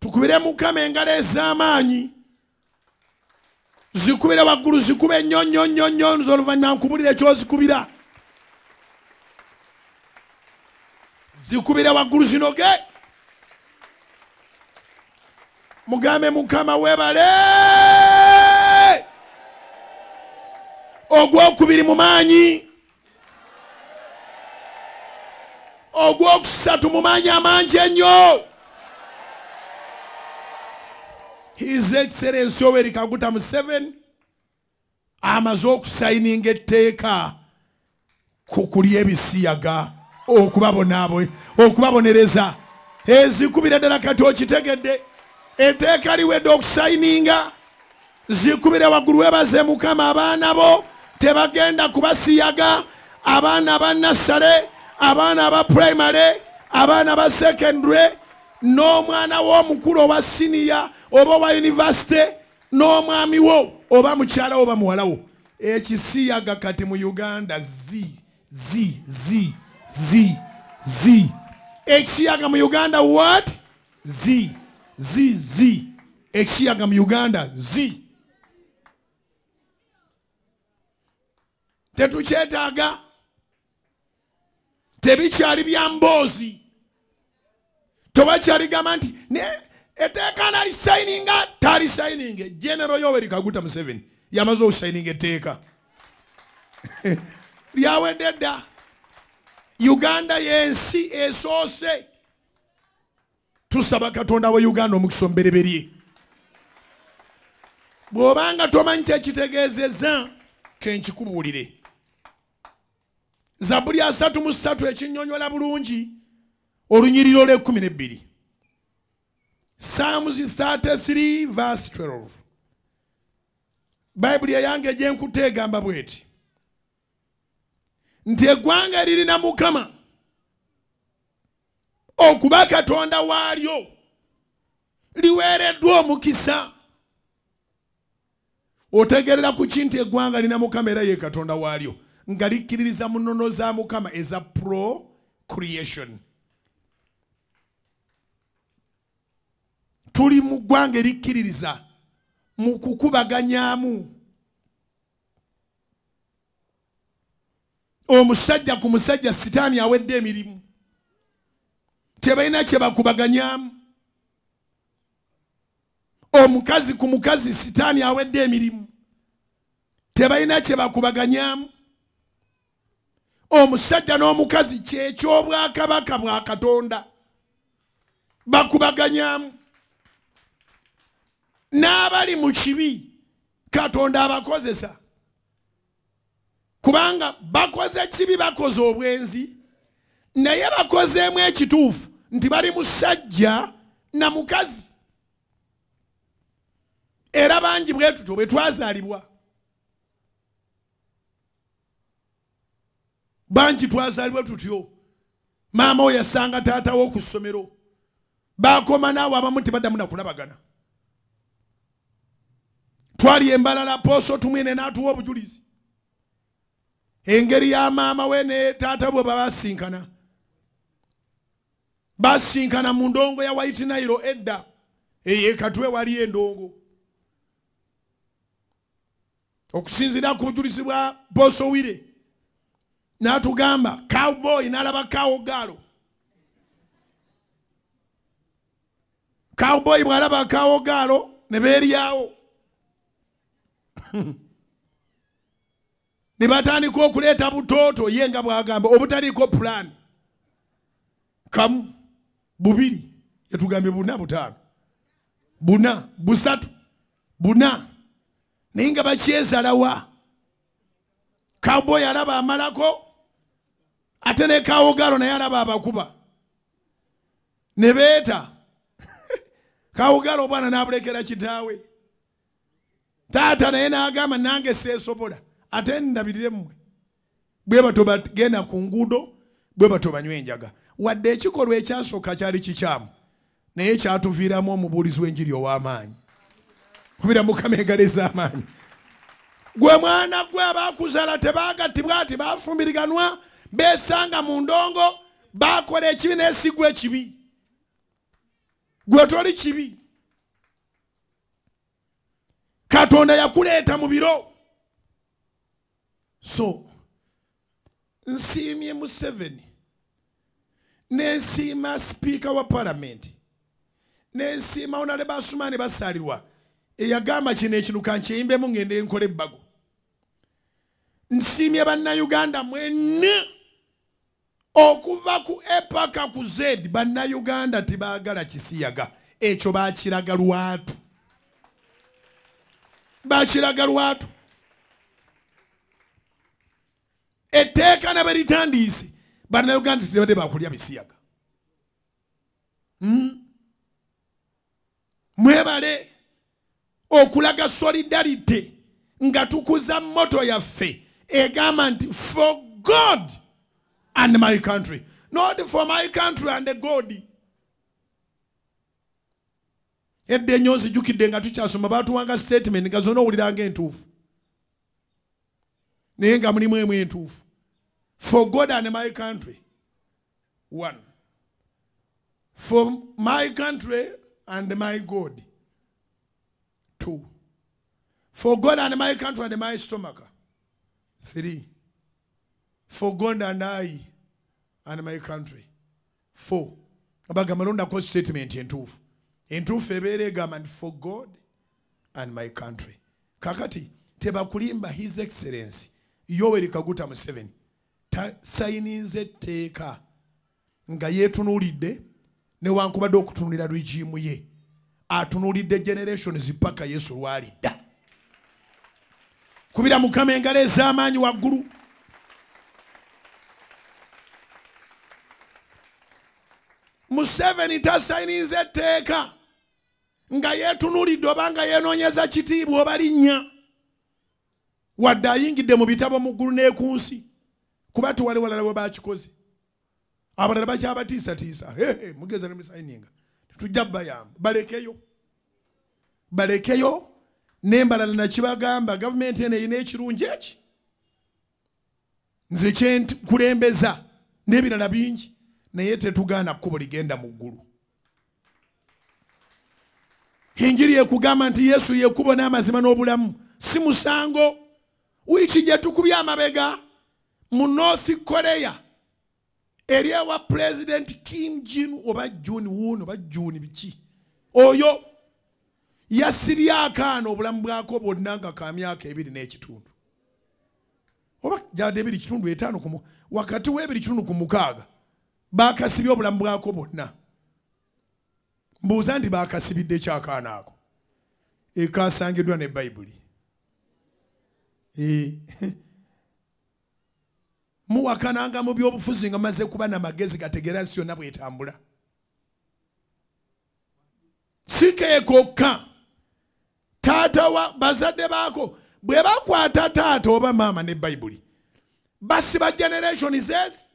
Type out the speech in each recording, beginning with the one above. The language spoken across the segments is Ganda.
tukubire mukama engalo ez'amaanyi zikubire waggulu zikube nnyo z'oluvannyuma nkubulire ekyozikubira zikubire waggulu zinoge mugambe mukama webale ogwokubiri mu maanyi ogwokusatu mu maanyi amangi ennyo His Excellency Yoweri Kaguta Museveni amaze okusayininga etteeka ku Olwebisiyaga okubabonereza ezikubire ddala kati okitegedde etteeka liwedde okusayininga zikubire waggulu webaze mukama abaana bo tebagenda kubasiyaga abaana ba nasale abaana ba primary abaana ba secondary n'omwana w'omukulu oba siniya oba wa university n'omwami wo oba mukyala oba muwala wo ekisiyaga kati mu Uganda ekisiyaga mu Uganda what ekisiyaga mu Uganda tetukyetaaga tebikyali bya mboozi tobakyaligamma nti etteeka nalisayininga talisayininge General Yoweri Kaguta Museveni yamaze okusayininga etteeka lyawedde dda Uganda yensi esoose tusaba Katonda wa Uganda omukisa omubereberye bw'obanga tomanyi kyekitegeezezza kenkikubuulire Zaburi 3:3 ekinyonyola bulungi olunyiriro lw'12 Psalms 33 verse 12 Bible yange gyenkutte egamba bweti nti eggwanga lirina mukama okuba Katonda waalyo liweereddwa omukisa otegerera ku kinti eggwanga lirina mukama era ye Katonda waalyo nga likkiririza mu nnono za mukama eza procreation tuli mu ggwanga erikkiririza mu kukubaganyaamu omusajja ku musajja sitaani awedde emirimu tebalina kye bakubaganyaamu omukazi ku mukazi sitaani awedde emirimu tebalina kye bakubaganyaamu omusajja n'omukazi kyeky'obwakabaka bwa Katonda bakubaganyaamu n'abali mu kibi Katonda abakozesa kubanga bakoze kibi bakoze obwenzi naye bakozeemu ekituufu nti bali musajja na mukazi era bangi bwe tutyo bwe twazaalibwa bangi twazaalibwa tutyo maama oyo yasanga taata wo ku ssomero bakoma naawe abamu tebaddamu nakulabagana twali embalala pooso tumwine n'atuwa obujulizi engeri ya maama we ne taata bwe basinkana mu ndongo ya White Nile edda katwe wali endongo okusinzira ku bujulizi bwa pooso wire n'atugamba cowboy n'alaba kawogalo cowboy bw'alaba kawogalo ne beeryawo ne batandika okuleeta butooto ye nga bw'agamba obutaliiko pulaani kamu bubiri yatugambye 4 5 4 3 4 naye nga bakyezalawa cowboy alaba amalako ate ne kawogalo naye alaba abakuba ne beeta kawogalo bwana n'abulekera kitaawe taata naye n'agamba nange seesobola ate ndabirire mmwe bwe bato bagenda ku nguudo bwe bato banywa enjaga wadde ekikolwa ekyasooka kyali kikyamu naye kyatuviiramu omubuulizi w'enjiri ow'amaanyi kubira mukama engalo ez'amaanyi gwe mwana gwe abakuzaala tebaagattibwa ati bafumbiriganwa beesanga mu ndongo bakola ekibi n'esigwa ekibi gwe toli kibi Katonda yakuleeta mu biro. So nsiimye Museveni n'ensiima speaker wa parliament n'ensiima Honorable Asumani Basalirwa eyagamba kino ekinuka nkiyimbemu ngende nkole ebbago. Nsiimye bannayuganda mwenna okuva ku epaka ku Z. Bannayuganda tibaagala kisiyaga, ekyo baakiraga lwatu. Baakiraga lwatu. Etteeka ne beritandiise bannayuganda tebadde bakulya bisiyaga. Mwebale okulaga solidarity nga tukuza moto yaffe egamba nti for God and my country, not for my country and the God. Edde nnyo nzijukidde nga tukyasoma baatuwanga statement nga zonna owuliranga entuufu naye nga mulimu emu entuufu. For God and my country, 1. For my country and my God, 2. For God and my country and my stomach, 3. For God and I and my country, 4. Abaga malonda ko statement entuufu. Entuufu ebeera egamba nti for God and my country. Kakati tebakulimba His Excellency Yoweri Kaguta Museveni sayininze etteeka nga yeetunuulidde newankubadde okutunulira regimu ye atunuulidde generations paka Yesu lwalidda. Kubira Mukama engalo ez'amaanyi waggulu. Museveni tasayininze etteeka nga yeetunuulidde oba nga yeenoonyeza kitiibwa oba linnya wadde ayingidde mu bitabo mu ggulu n'ekunsi kuba tuwali walala bwe bakikoze. Abalala bakyabatiisatiisa mugeza ne musayininga tetujja bayamba balekeyo n'embalala nakibagamba gavumenti eno erina ekirungi eki nze kyenkulembeza n'ebirala bingi naye tetugaana kkubo ligenda mu ggulu. Enjiri ekugamba nti Yesu ye kkubo n'amazima n'obulamu si musango. Wiiki gye tukubye amabega mu North Korea eri ewa Pulezidenti Kim Jin oba Jun Woon oba Jun biki oyo yasibye akaana obulamu bwako bwonna nga ka myaka 2 n'ekitundu oba jade 2.5 wakati we 2.6 bakasibye obulamu bwako bwonna. Mbuuza nti bakasibidde kyakaana ako ekasangiddwa ne Bayibuli. Muwakananga mu byobufuzi nga maze kuba na magezi gategeera nsi yonna bwetambula. Sikeekokka taata wa bazadde baako bwe bakwata taata oba maama ne Bayibuli basiba generation zezi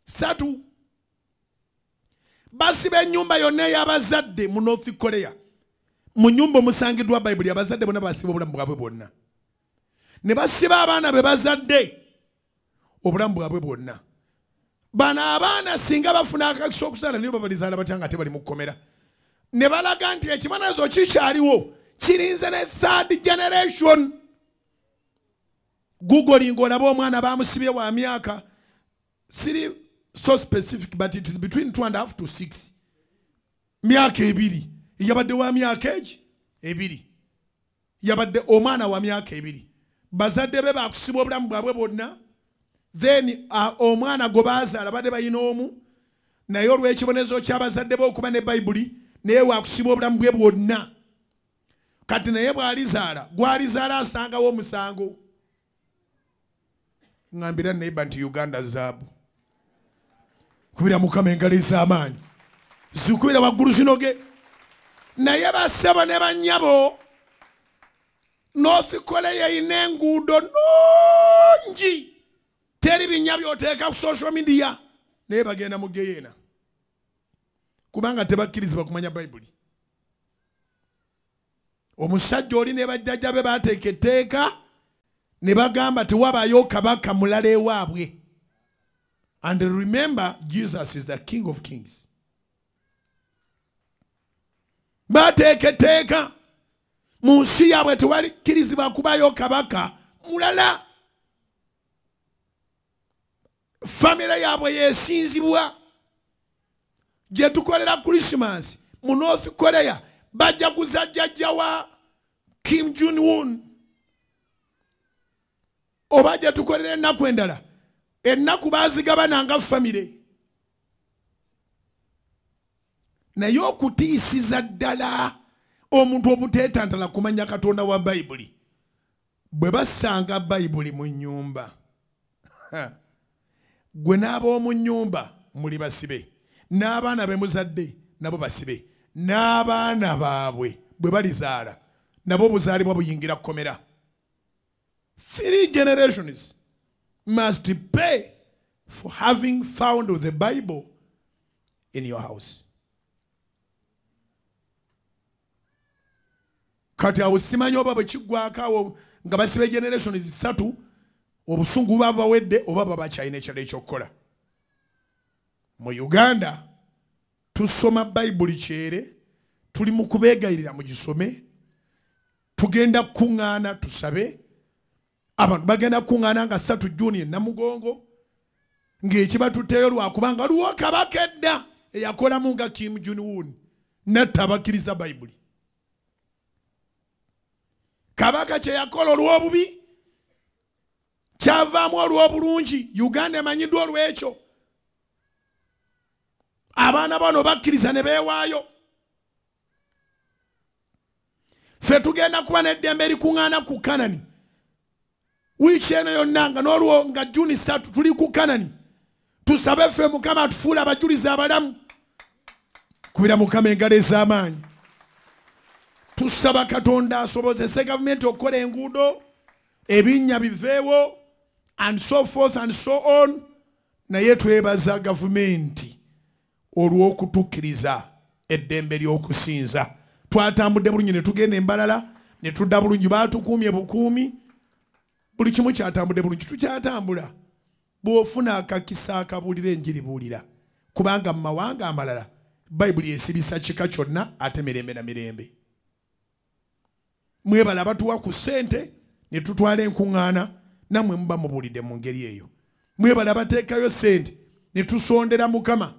3 basiba ennyumba yonna ey'abazadde mu North Korea. Mu nyumba omusangiddwa Bayibuli abazadde bonna basiba obulamu bwabwe bwonna ne basiba abaana be bazadde obulamu bwabwe bwonna. Bano abaana singa bafuna akakisa okuzaala nibo babalizaala batya nga tebali mu kkomera ne balaga nti ekibanazo kikyaliwo kirinze ne 3rd generation. Google ng'olaba omwana bamusibye wa myaka siri so specific but it is between 2.5 to 6 myaka 2 yabadde wa myaka 2 yabadde omwana wa myaka 2 bazadde be bakusibwa obulamu bwabwe bwonna then omwana go bazaala badde bayina omu naye olw'ekibonezo ky'abazadde be okuba ne Bayibuli naye wakusibwa obulamu bwe bwonna. Kati naye bw'alizaala gwalizaala asangawo omusango. Ngambira neiba nti Uganda zaabu kubira Mukama engalo ez'amaanyi zikubira waggulu zinoge naye basebo ne bannyabo North Korea erina enguudo nnungi teri binnya by'oteeka ku social media naye bagenda mu geyeena kubanga tebakkirizibwa kumanya Bayibuli. Omusajja oli ne bajjajja be baateeka etteeka ne bagamba tewabaayo kabaka mulala ewaabwe. And remember, Jesus is the King of Kings. bateeketeeka mu nsi yaabwe tewalikirizibwa kubayo kabaka mulala. Famire yaabwe yesinzibwa. Gye tukolera Christmas mu North Korea bajaguza jjajja wa Kim Jong-un. Oba gye tukolera ennaku endala ennaku baazigabananga famire. Naye okutiisiza ddala omuntu obuteetantala kumanya Katonda wa Bayibuli bwe basanga Bayibuli mu nnyumba. Gwe n'ab'omu nnyumba muli basibe, n'abaana be muzadde nabo basibe, n'abaana baabwe bwe balizaala nabo obuzaalibwa buyingira kkomera. 3 generations must pay for having found the Bible in your house. Kati awo simanyi oba bwe kiggwako awo nga basibe generations 3 obusungu baba bawedde oba baba kyalina ekirala ekyokukola. Mu Uganda tusoma Bayibuli kyere, tuli mu kubeegayirira mu gisome, tugenda kuŋŋaana tusabe. Abantu bagenda kuŋŋaana nga 3 Juni Namugongo ng'ekibatuteeyo lwakubanga luwo kabaka edda eyakolamu nga Kim Jong-un natta abakkiriza Bayibuli. Kabaka kye yakola olw'obubi kyavaamu olw'obulungi. Uganda emanyiddwa olw'ekyo. Abaana bano bakkiriza ne beewaayo. Ffe tugenda kuba n'eddembe erikuŋŋaana ku Kanani wiiki eno yonna nga n'olwo nga Juni 3 tuli ku Kanani. Tusabe ffe Mukama atufuule abajulizi abalamu. Kubira Mukama engalo ez'amaanyi. Tusaba Katonda asobozese gavumenti okukola enguudo, ebinnya biveewo, and so forth and so on. Naye twebaza gavumenti olw'okutukkiriza eddembe ly'okusinza. Twatambudde bulungi ne tugenda embalala ne tudda bulungi, baatukuumye bukuumi, buli kimu kyatambudde bulungi. Tukyatambula. Bw'ofuna akakisa akabuulira enjiri buulira, kubanga mu mawanga amalala Bayibuli esibisa kika kyonna ate mirembe na mirembe. Mwebala abatuwa ku ssente ne tutwala enkuŋŋaana, nammwe muba mubuulidde mu ngeri eyo. Mwebala abateekayo ssente ne tusondera Mukama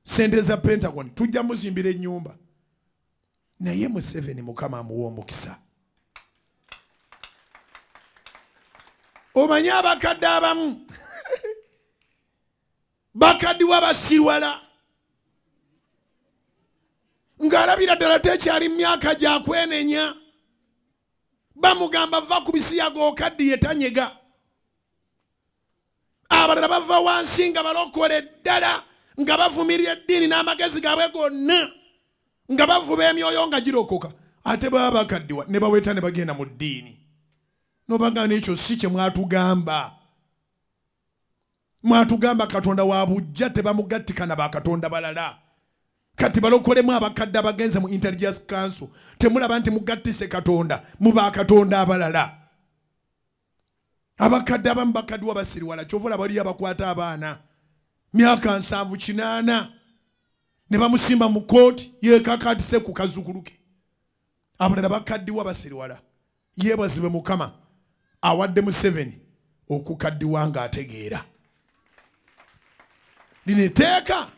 ssente za Pentagon, tujja muzimbira ennyumba. Naye Museveni Mukama amuwa omukisa. Omanyi abakadde abamu bakaddiwa basirwala ng'alabira ddala tekyali myaka gya kwenenya. Bamugamba va ku bisiyaga okaddiye tanyega. Abalala bava wansi nga balokole ddala nga bavumirira eddiini n'amagezi gaabwe gonna nga bavuba emyoyo nga girokoka. Ate baba bakaddiwa ne baweta ne bagenda mu ddiini. Nobanga n'ekyo si kye mwatugamba. Mwatugamba Katonda wa bujja tebamugattika na bakatonda balala. Kati balokolemu abakadde abagenze mu Intelligence Council temulaba nti mugattise Katonda mu bakatonda abalala. Abakadde abamu bakaddiwa basiriwala kyovola bali abakwata abaana myaka 7-8 ne bamusimba mu kooti yeekakatise ku kazukuluke. Abalala bakaddiwa basiriwala. Yeebazibwe Mukama awadde Museveni okukaddiwa nga ategeera. Lino etteeka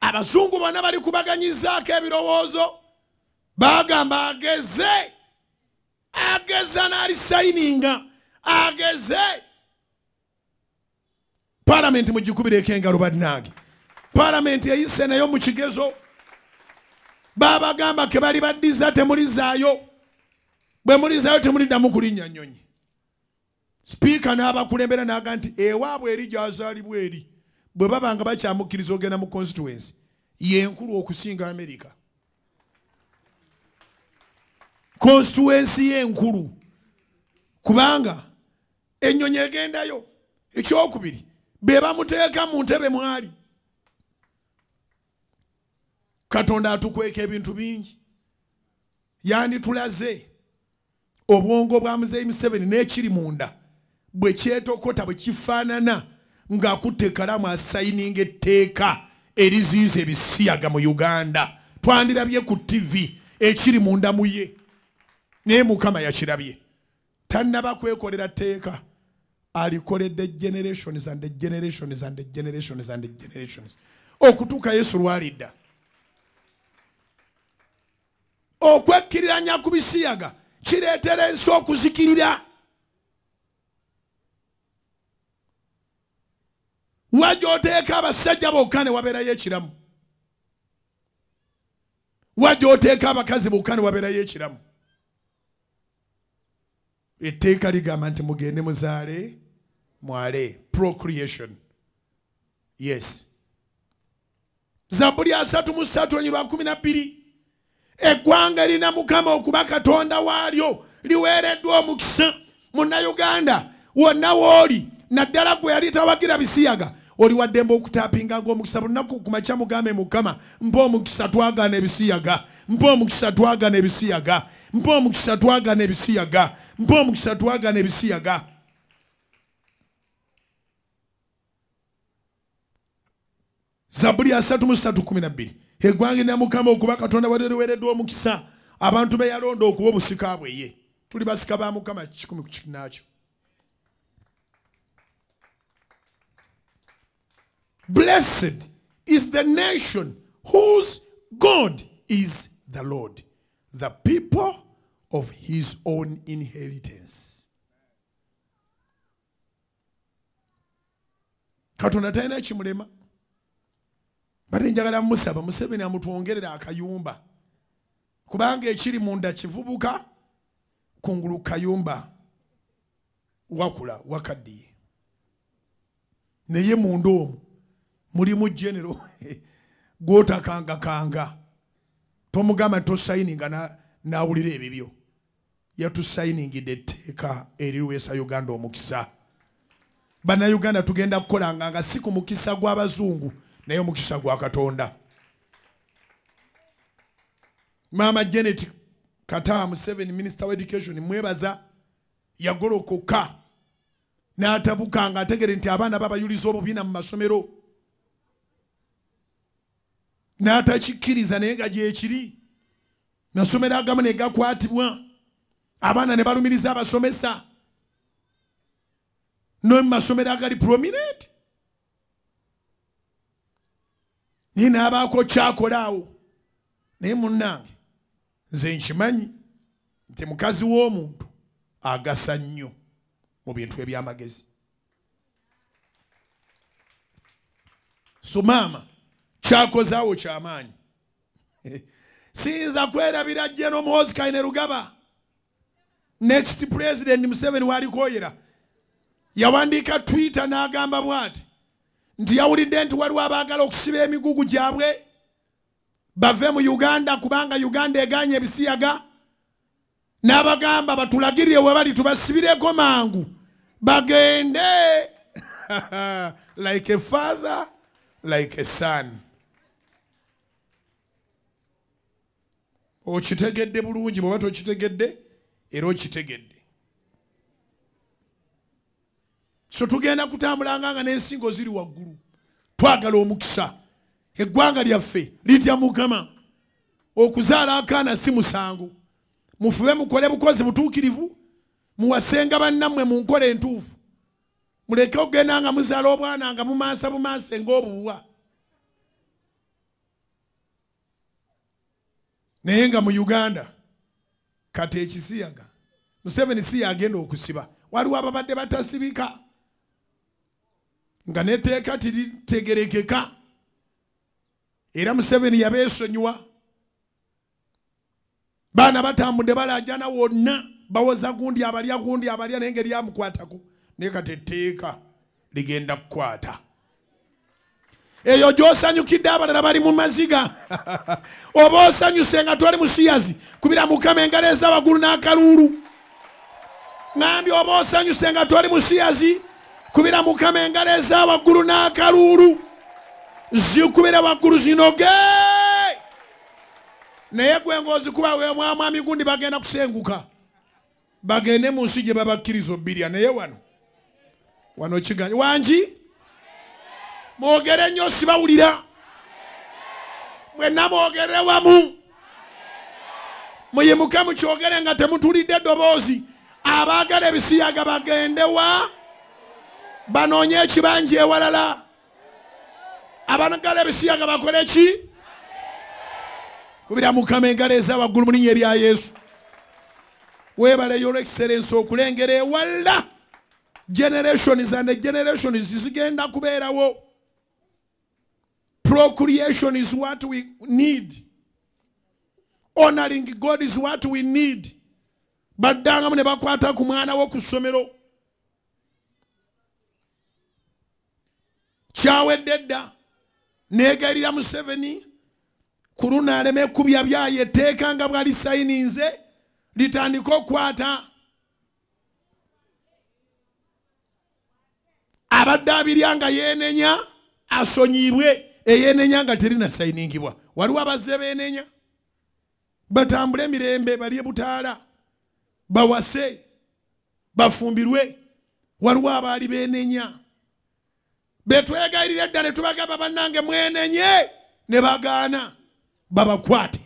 abazungu bonna bali kubaganyizaako ebirowoozo. Bagamba ageza n'alisayininga ageze. Parliament mugikubireko engalo bannange. Parliament eyise nayo mu kigezo. Babagamba ke bali baddiza temulizaayo. Bwe mulizaayo temuliddamu kulinnya nnyonyi. Speaker n'abakulembera n'aga nti ewaabwe eri gy'azaalibwa eri bwe babanga bakyamukkiriza ogenda mu constituency yenkulu okusinga America. Constituency yenkulu kubanga ennyonyi egendayo. Ekyokubiri be bamuteeka mu ntebe mwali. Katonda atukweka ebintu bingi. Yani tulaze obwongo bwa Muzeeyi Museveni n'ekiri munda bwe kyetokota bwe kifaanana ng'akutte kalamu asayininga etteeka eriziyiza ebisiyaga mu Uganda. twandirabye ku TV ekiri munda mu ye naye Mukama yakirabye tannaba kwekolera tteeka alikoledde generations and generations and generations and generations okutuuka Yesu lwalidda okwekkiririranya ku bisiyaga kireetera ensi okuzikirira wajja oteeka abasajja bokka ne wabeerayo ekiramu wajja oteeka abakazi bokka ne wabeerayo ekiramu etteeka ligamba nti mugende muzaale mwale procreation yes Zaburi 3:12 eggwanga lina Mukama okuba Katonda waalyo liweereddwa omukisa Munnayuganda wonna wooli naddala gwe yali tawagira bisiyaga oli waddembe okutapinga ng'omukisa lunaku ku makya mugambe Mukama mpa omukisa twagana ebisiyaga mpa omukisa twagana ebisiyaga mpa omukisa twagana ebisiyaga mpa omukisa twagana ebisiyaga Zaburi 3:12 eggwanga lina Mukama okuba Katonda waalyo liweereddwa omukisa abantu be yalonda okuba obusika bwe ye tuli basika ba Mukama 10 ku kinnaakyo Blessed is the nation whose God is the Lord, the people of his own inheritance. Katonda talina kimulema. Bate njagala musaba Museveni amutwongerera akayumba. Kubanga ekiri munda kivubuka kungulu kayumba wakula wakaddiye. Naye munda omwo mulimu general gota kanga tomugamba to signing na awulira ebibyo yatu signing etteeka eriwesa Uganda omukisa bana Uganda tugenda kukolanga nga siku mukisa gw'abazungu naye omukisa gwa Katonda Mama Janet Kata Museveni Minister of Education mwebaza yagolokoka n'atabukanga ategere nti abaana babayuliza obubiina mu masomero n'atakikiriza naye nga gyekiri nasomero agamu ne gakwatibwa abaana ne balumiriza abasomesa no mu masomero agali prominent naye n'abaako kyakolaawo naye munnange nze nkimanyi nti mukazi w'omuntu agasa nnyo mu bintu eby'amagezi so maama kyakozaawo kyamaanyi siyinza kwerabira General Muhoozi Kainerugaba next president Museveni walikoyera yawandiika Twitter n'agamba bw'ati nti yawulidde nti waliwo abaagala okusiba emigugu gyabwe bave mu Uganda kubanga Uganda eganye ebisiyaga n'abagamba batulagirire we bali tubasibireko mangu bagende like a father like a son. Okitegedde bulungi bwe bato okitegedde era okitegedde. So tugenda kutambulanga nga n'ensingo ziri waggulu. Twagala omukisa. Eggwanga lyaffe litya Mukama. Okuzaala akaana si musango. Mufube mukole bukozi butuukirivu. Muwasenga bannammwe mu nkola entuufu. Muleke okugenda nga muzaala obwana nga mumansa bumanse ng'obuwa. Naye nga mu Uganda kati ekisiyaga Museveni si yagenda okusiba waliwo ababadde batasibika nga n'etteeka teritegerekeka era Museveni yabeesonyiwa baana batambudde balajana wonna bawoza gundi abalya naye ngeri yamukwatako naye kati etteeka ligenda kukwata eyo gy'osanyukidde abalala bali mu maziga oba osanyuse nga twali musiyazi kubira Mukama engalo ez'awaggulu n'akaluulu ngambye oba osanyuse nga twali musiyazi kubira Mukama engalo ez'awaggulu n'akaluulu zikubira waggulu zinoge naye gwe ng'ozikuba wemwamwami gundi bagenda kusenguka bagende mu nsi gye babakkiriza obbirya naye wano kiganye wangi mwogere nnyo sibawulira mwenna mwogere wamu muyimuke mukyogere nga temutulidde eddoboozi. Abaagala ebisiyaga bagende wa banoonye ekibanja ewalala. Abaagala ebisiyaga bakole ki? Kubira Mukama engalo ez'awaggulu mu linnya erya Yesu. Weebale Your Excellency okulengera ewala. Generations and generations zigenda kubeerawo. Procreation is what we need. Honoring God is what we need. Baddangamu ne bakwata ku mwana wo ku ssomero. Kyawedde dda neegayirira Museveni ku luno aleme ekkubya byayo etteeka nga bwali sayininze litandika okukwata. Abadde abirya nga yeenenya asonyiibwe eyeenenya nga terina sayiningibwa. Waliwo abazze beenenya batambule emirembe balye butaala bawase bafumbirwe. Waliwo abaali beenenya betwegayirira ddala ne tubagamba bannange mwenenye ne bagaana babakwate.